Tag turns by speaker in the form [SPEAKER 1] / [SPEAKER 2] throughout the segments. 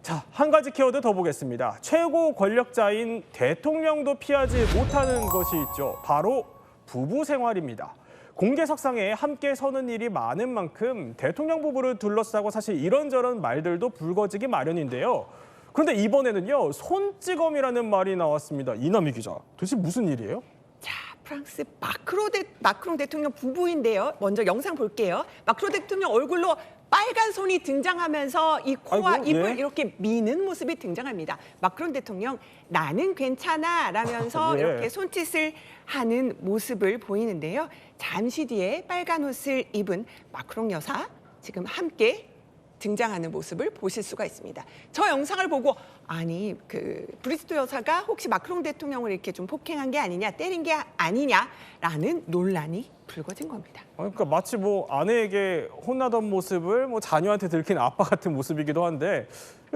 [SPEAKER 1] 자, 한 가지 키워드 더 보겠습니다. 최고 권력자인 대통령도 피하지 못하는 것이 있죠. 바로 부부 생활입니다. 공개석상에 함께 서는 일이 많은 만큼 대통령 부부를 둘러싸고 사실 이런저런 말들도 불거지기 마련인데요. 그런데 이번에는요, 손찌검이라는 말이 나왔습니다. 이남희 기자, 도대체 무슨 일이에요?
[SPEAKER 2] 자, 프랑스 마크롱 대통령 부부인데요. 먼저 영상 볼게요. 마크롱 대통령 얼굴로 빨간 손이 등장하면서 이 코와
[SPEAKER 1] 아이고,
[SPEAKER 2] 입을
[SPEAKER 1] 예.
[SPEAKER 2] 이렇게 미는 모습이 등장합니다. 마크롱 대통령 나는 괜찮아 라면서
[SPEAKER 1] 예.
[SPEAKER 2] 이렇게 손짓을 하는 모습을 보이는데요. 잠시 뒤에 빨간 옷을 입은 마크롱 여사 지금 함께 등장하는 모습을 보실 수가 있습니다. 저 영상을 보고 아니 브리지트 여사가 혹시 마크롱 대통령을 이렇게 좀 폭행한 게 아니냐, 때린 게 아니냐라는 논란이 불거진 겁니다.
[SPEAKER 1] 그러니까 마치 뭐 아내에게 혼나던 모습을 뭐 자녀한테 들킨 아빠 같은 모습이기도 한데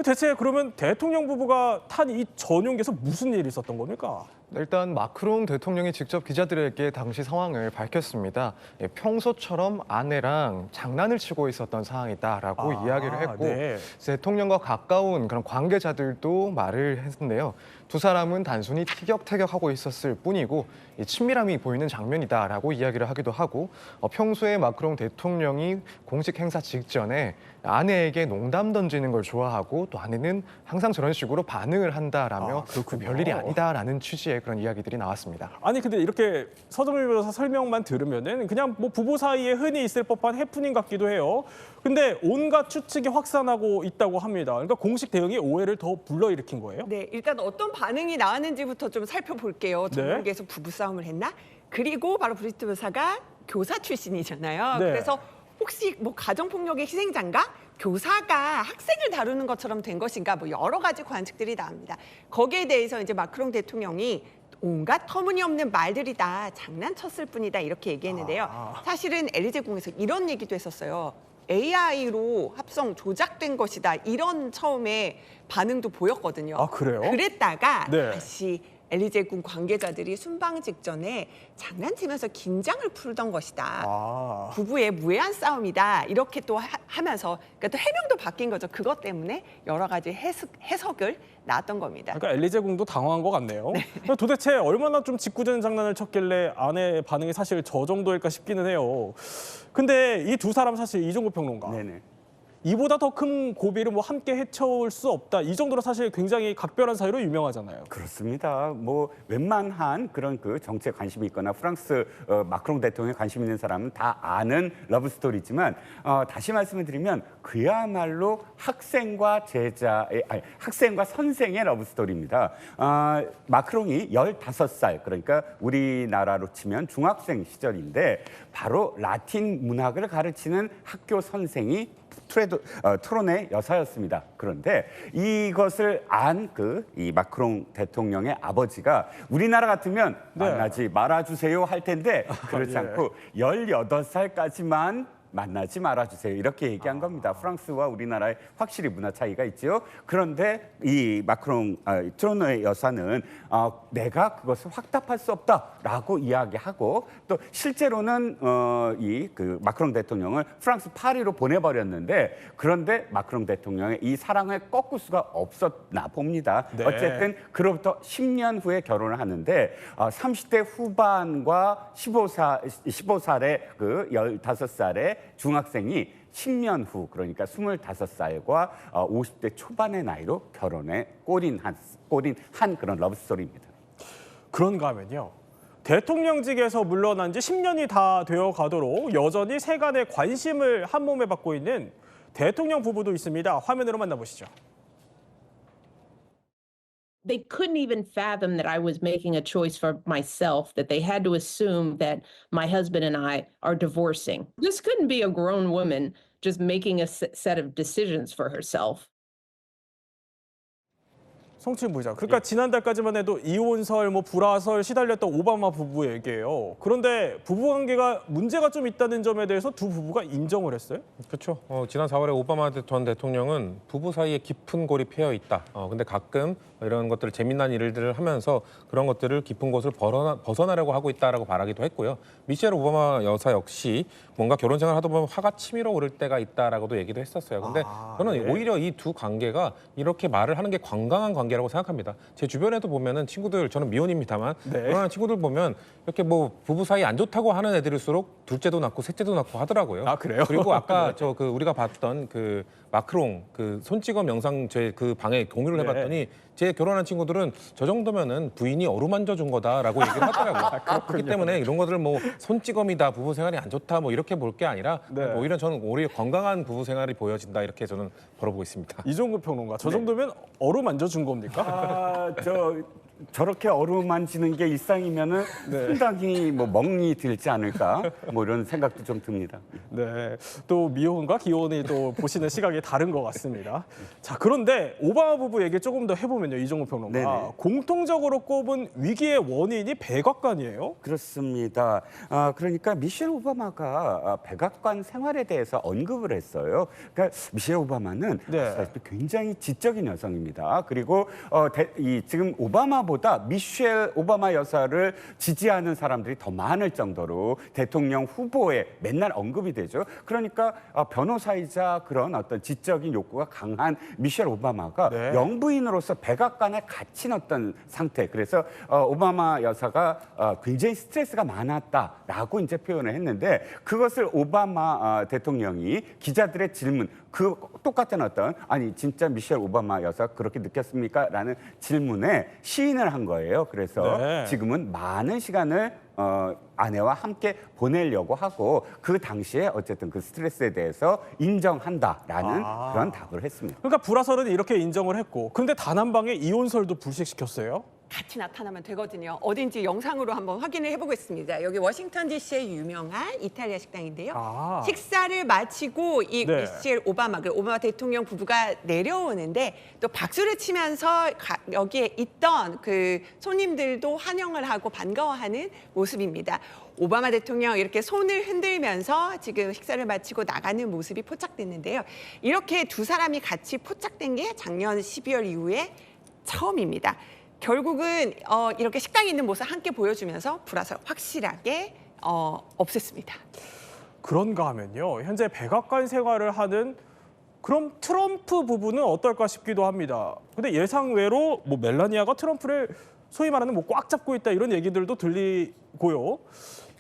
[SPEAKER 1] 대체 그러면 대통령 부부가 탄 이 전용기에서 무슨 일이 있었던 겁니까?
[SPEAKER 3] 일단 마크롱 대통령이 직접 기자들에게 당시 상황을 밝혔습니다. 평소처럼 아내랑 장난을 치고 있었던 상황이다라고 이야기를 했고
[SPEAKER 1] 네.
[SPEAKER 3] 대통령과 가까운 그런 관계자들도 말을 했는데요. 두 사람은 단순히 티격태격하고 있었을 뿐이고 친밀함이 보이는 장면이다라고 이야기를 하기도 하고 평소에 마크롱 대통령이 공식 행사 직전에 아내에게 농담 던지는 걸 좋아하고 또 아내는 항상 저런 식으로 반응을 한다라며
[SPEAKER 1] 그렇군요.
[SPEAKER 3] 별일이 아니다라는 취지의 그런 이야기들이 나왔습니다.
[SPEAKER 1] 아니 근데 이렇게 서정민 변호사 설명만 들으면은 그냥 뭐 부부 사이에 흔히 있을 법한 해프닝 같기도 해요. 근데 온갖 추측이 확산하고 있다고 합니다. 그러니까 공식 대응이 오해를 더 불러일으킨 거예요?
[SPEAKER 2] 네, 일단 어떤 반응이 나왔는지부터 좀 살펴볼게요. 전국에서 부부싸움을 했나? 그리고 바로 브리지트 여사가 교사 출신이잖아요.
[SPEAKER 1] 네.
[SPEAKER 2] 그래서 혹시 뭐 가정폭력의 희생자인가? 교사가 학생을 다루는 것처럼 된 것인가? 뭐 여러 가지 관측들이 나옵니다. 거기에 대해서 이제 마크롱 대통령이 온갖 터무니없는 말들이다, 장난쳤을 뿐이다 이렇게 얘기했는데요. 사실은 엘리제궁에서 이런 얘기도 했었어요. AI로 합성 조작된 것이다 이런 처음에 반응도 보였거든요.
[SPEAKER 1] 아, 그래요?
[SPEAKER 2] 그랬다가
[SPEAKER 1] 네.
[SPEAKER 2] 다시 엘리제궁 관계자들이 순방 직전에 장난치면서 긴장을 풀던 것이다. 부부의 무해한 싸움이다. 이렇게 또 하면서 그러니까 또 해명도 바뀐 거죠. 그것 때문에 여러 가지 해석을 놨던 겁니다.
[SPEAKER 1] 그러니까 엘리제 궁도 당황한 것 같네요. 도대체 얼마나 좀 짓궂은 장난을 쳤길래 아내의 반응이 사실 저 정도일까 싶기는 해요. 근데 이 두 사람 사실 이종구 평론가.
[SPEAKER 4] 네네.
[SPEAKER 1] 이보다 더 큰 고비를 뭐 함께 헤쳐올 수 없다. 이 정도로 사실 굉장히 각별한 사이로 유명하잖아요.
[SPEAKER 4] 그렇습니다. 뭐 웬만한 그런 그 정치에 관심이 있거나 프랑스 마크롱 대통령에 관심 있는 사람은 다 아는 러브 스토리지만 다시 말씀을 드리면 그야말로 학생과 학생과 선생의 러브 스토리입니다. 마크롱이 15살 그러니까 우리나라로 치면 중학생 시절인데 바로 라틴 문학을 가르치는 학교 선생이 트론의 여사였습니다. 그런데 이것을 안 이 마크롱 대통령의 아버지가 우리나라 같으면 만나지 말아주세요 할 텐데 그렇지 않고 18살까지만 만나지 말아주세요. 이렇게 얘기한 겁니다. 프랑스와 우리나라의 확실히 문화 차이가 있죠. 그런데 이 트로노의 여사는 내가 그것을 확답할 수 없다라고 이야기하고 또 실제로는 마크롱 대통령을 프랑스 파리로 보내버렸는데 그런데 마크롱 대통령의 이 사랑을 꺾을 수가 없었나 봅니다.
[SPEAKER 1] 네.
[SPEAKER 4] 어쨌든 그로부터 10년 후에 결혼을 하는데 30대 후반과 15살의 15살의 중학생이 10년 후 그러니까 25살과 50대 초반의 나이로 결혼에 꼬린 한 그런 러브스토리입니다.
[SPEAKER 1] 그런가 하면요. 대통령직에서 물러난 지 10년이 다 되어 가도록 여전히 세간의 관심을 한 몸에 받고 있는 대통령 부부도 있습니다. 화면으로 만나보시죠.
[SPEAKER 5] They couldn't even fathom that I was making a choice for myself, that they had to assume that my husband and I are divorcing. This couldn't be a grown woman just making a set of decisions for herself.
[SPEAKER 1] 성추행 그러니까 지난달까지만 해도 이혼설, 뭐 불화설 시달렸던 오바마 부부 얘기예요. 그런데 부부관계가 문제가 좀 있다는 점에 대해서 두 부부가 인정을 했어요?
[SPEAKER 6] 그렇죠. 지난 4월에 오바마 전 대통령은 부부 사이에 깊은 골이 패여 있다. 근데 가끔 이런 것들을 재미난 일들을 하면서 그런 것들을 깊은 곳을 벗어나려고 하고 있다라고 말하기도 했고요. 미셸 오바마 여사 역시 뭔가 결혼 생활 하다 보면 화가 치밀어 오를 때가 있다라고도 얘기도 했었어요. 근데 저는
[SPEAKER 1] 네.
[SPEAKER 6] 오히려 이 두 관계가 이렇게 말을 하는 게 관광한 관계라고 생각합니다. 제 주변에도 보면은 친구들, 저는 미혼입니다만
[SPEAKER 1] 네.
[SPEAKER 6] 결혼한 친구들 보면 이렇게 뭐 부부 사이 안 좋다고 하는 애들일수록 둘째도 낳고 셋째도 낳고 하더라고요.
[SPEAKER 1] 아, 그래요?
[SPEAKER 6] 그리고 아까 저 그 우리가 봤던 그 마크롱 그 손찌검 영상 제 그 방에 공유를
[SPEAKER 1] 네.
[SPEAKER 6] 해봤더니 제 결혼한 친구들은 저 정도면은 부인이 어루만져 준 거다라고 얘기를 하더라고요. 그렇기 때문에 이런 것들 뭐 손찌검이다, 부부 생활이 안 좋다 뭐 이렇게 볼 게 아니라
[SPEAKER 1] 네.
[SPEAKER 6] 오히려 저는 건강한 부부 생활이 보여진다 이렇게 저는 벌어보고 있습니다.
[SPEAKER 1] 이종구 평론가, 저 정도면 어루만져 준 겁니까?
[SPEAKER 4] 저렇게 어루만지는 게 일상이면은 상당히 뭐 멍이 들지 않을까 뭐 이런 생각도 좀 듭니다.
[SPEAKER 1] 네, 또 미혼과 기혼이 또 보시는 시각이 다른 것 같습니다. 자, 그런데 오바마 부부 얘기 조금 더 해보면요, 이종구 평론가.
[SPEAKER 4] 네네.
[SPEAKER 1] 공통적으로 꼽은 위기의 원인이 백악관이에요.
[SPEAKER 4] 그렇습니다. 그러니까 미셸 오바마가 백악관 생활에 대해서 언급을 했어요. 그러니까 미셸 오바마는
[SPEAKER 1] 네.
[SPEAKER 4] 아시다시피 굉장히 지적인 여성입니다. 그리고 지금 오바마보다 미셸 오바마 여사를 지지하는 사람들이 더 많을 정도로 대통령 후보에 맨날 언급이 되죠. 그러니까 변호사이자 그런 어떤 지적인 욕구가 강한 미셸 오바마가
[SPEAKER 1] 네.
[SPEAKER 4] 영부인으로서 백악관에 갇힌 어떤 상태. 그래서 오바마 여사가 굉장히 스트레스가 많았다라고 이제 표현을 했는데 그것을 오바마 대통령이 기자들의 질문 그 똑같은 아니 진짜 미셸 오바마 여사 그렇게 느꼈습니까? 라는 질문에 시인을 한 거예요. 그래서
[SPEAKER 1] 네.
[SPEAKER 4] 지금은 많은 시간을 아내와 함께 보내려고 하고 그 당시에 어쨌든 그 스트레스에 대해서 인정한다라는 그런 답을 했습니다.
[SPEAKER 1] 그러니까 불화설은 이렇게 인정을 했고, 근데 단 한 방에 이혼설도 불식시켰어요.
[SPEAKER 2] 같이 나타나면 되거든요. 어딘지 영상으로 한번 확인을 해보겠습니다. 여기 워싱턴 DC의 유명한 이탈리아 식당인데요. 식사를 마치고 이
[SPEAKER 1] 네.
[SPEAKER 2] 미셸 오바마 대통령 부부가 내려오는데 또 박수를 치면서 여기에 있던 그 손님들도 환영을 하고 반가워하는 모습입니다. 오바마 대통령 이렇게 손을 흔들면서 지금 식사를 마치고 나가는 모습이 포착됐는데요. 이렇게 두 사람이 같이 포착된 게 작년 12월 이후에 처음입니다. 결국은 이렇게 식당에 있는 모습 함께 보여주면서 불화설 확실하게 없앴습니다.
[SPEAKER 1] 그런가 하면요, 현재 백악관 생활을 하는 그럼 트럼프 부부는 어떨까 싶기도 합니다. 근데 예상외로 뭐 멜라니아가 트럼프를 소위 말하는 뭐 꽉 잡고 있다 이런 얘기들도 들리고요.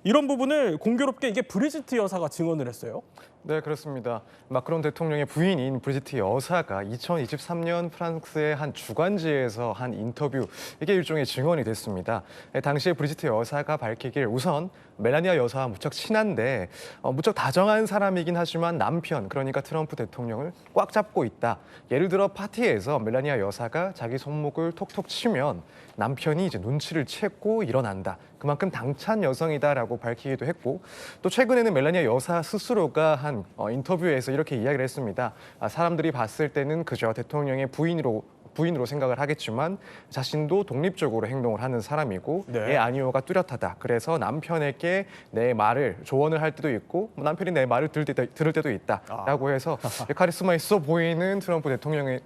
[SPEAKER 1] 이런 부분을 공교롭게 이게 브리지트 여사가 증언을 했어요.
[SPEAKER 3] 네, 그렇습니다. 마크롱 대통령의 부인인 브리지트 여사가 2023년 프랑스의 한 주간지에서 한 인터뷰, 이게 일종의 증언이 됐습니다. 당시에 브리지트 여사가 밝히길 우선 멜라니아 여사와 무척 친한데 무척 다정한 사람이긴 하지만 남편, 그러니까 트럼프 대통령을 꽉 잡고 있다. 예를 들어 파티에서 멜라니아 여사가 자기 손목을 톡톡 치면 남편이 이제 눈치를 채고 일어난다. 그만큼 당찬 여성이다라고 밝히기도 했고, 또 최근에는 멜라니아 여사 스스로가 한 인터뷰에서 이렇게 이야기를 했습니다. 사람들이 봤을 때는 그저 대통령의 부인으로 생각을 하겠지만 자신도 독립적으로 행동을 하는 사람이고
[SPEAKER 1] 네.
[SPEAKER 3] 애 아니오가 뚜렷하다. 그래서 남편에게 내 말을 조언을 할 때도 있고 남편이 내 말을 들을 때도 있다라고 해서 카리스마 있어 보이는 트럼프 대통령의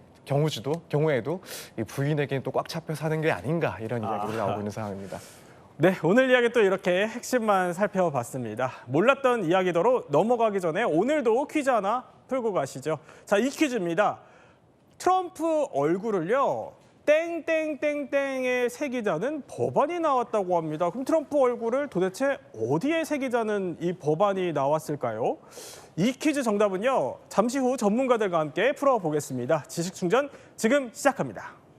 [SPEAKER 3] 경우에도 이 부인에게는 또 꽉 잡혀 사는 게 아닌가 이런 이야기가 나오고 있는 상황입니다.
[SPEAKER 1] 네, 오늘 이야기 또 이렇게 핵심만 살펴봤습니다. 몰랐던 이야기더러 넘어가기 전에 오늘도 퀴즈 하나 풀고 가시죠. 자, 이 퀴즈입니다. 트럼프 얼굴을요, 땡땡땡땡에 새기자는 법안이 나왔다고 합니다. 그럼 트럼프 얼굴을 도대체 어디에 새기자는 이 법안이 나왔을까요? 이 퀴즈 정답은요, 잠시 후 전문가들과 함께 풀어보겠습니다. 지식충전 지금 시작합니다.